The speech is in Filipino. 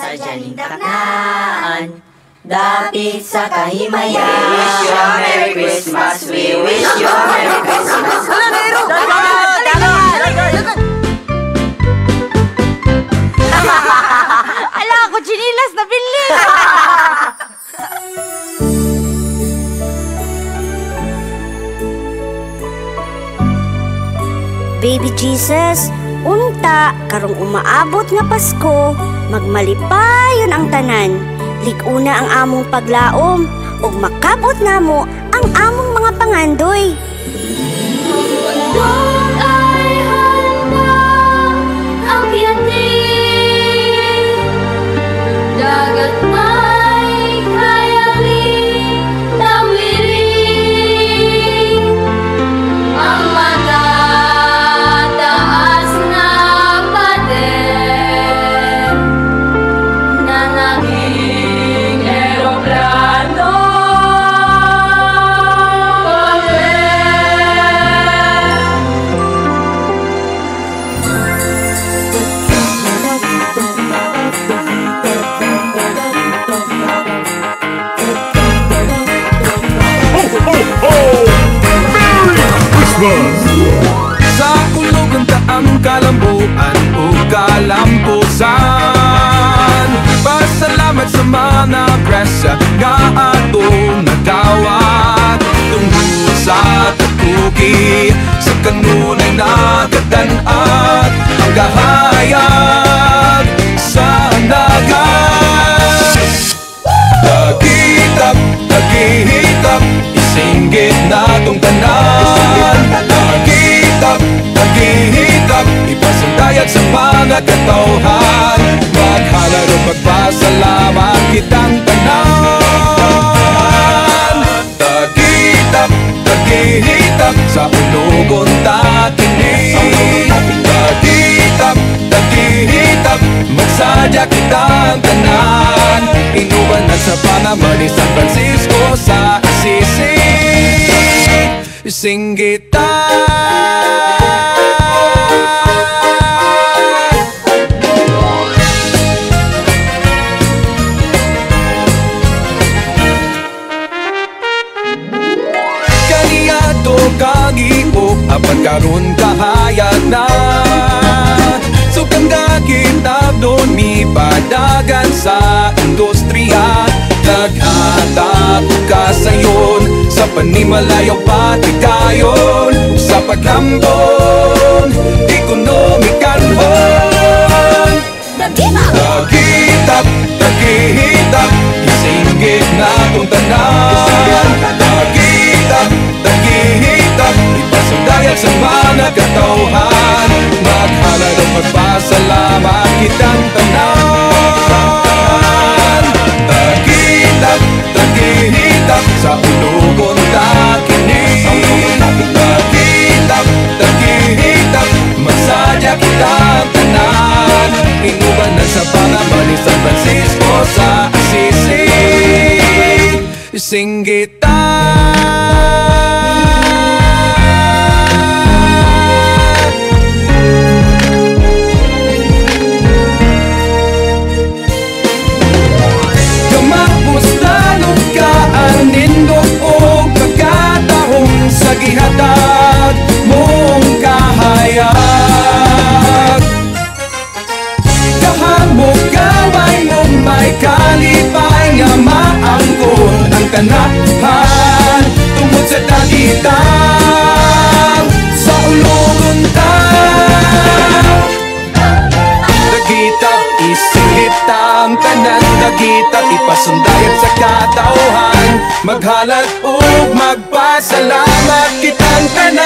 sa jalindaknaan, dapit sa kahimayan. We wish you a Merry Christmas. We wish you a Merry Christmas. Ala ako, chinilas na bilin. Baby Jesus, unta karong umaabot nga Pasko, magmalipayon ang tanan. Likuna ang among paglaom ug makabot namo ang among mga pangandoy. Ay handa ang biyanin, dagat may kayaling tawirin, ang matataas na pader na naging eroplano. Sa kulugan taang kalambuan o kalampusan, pasalamat sa mga grasya nga atong nagawat. Tungkol sa tatuki, sa kanunay nagadanat, ang gahayag sa nagat. Tagitap, tagihitap, isinggit na tong tanan. Tagitap, tagihitap, ipasundayag sa mga katawhan. Maghalaro magpasalamat kitang tanan. Tagitap, tagihitap, sa unugon tatinig. Tagitap, tagihitap, magsadya kitang tanan. Inuban na sa Panama ni San Francisco sa Assisi, Singgitan. Kaniadto kagiok apan karon kahayag na. Sukang kakitab doon mi padagan sa industriya. Nag-atap ka sayon sa panimalayaw patikayon, sa paglambong ekonomikanhon. Tagitap, tagihitap, isinggit na tong tanan. Tagitap, tagihitap, ipasundayag sa mga katawhan. Maghalad ang magpasalamat kitang tanan. Tagitap, tagihitap, sa ulugon takinig. Tagitap, tagihitap, magsadya kitang tanan. Inuban na sa Panama ni San Francisco sa Assisi, Singgitan. Nindot o pagkatahong sa gihatag mong kahayag. Kahamog gaway mong may kalipay nga maangkon ang tanahan. Tungod sa dagitan sa ulogon ta. Dagitap isingit ang tanan. Dagitap ipasundayag sa katawhan. Maghalad o magpasalamat kitang tanan.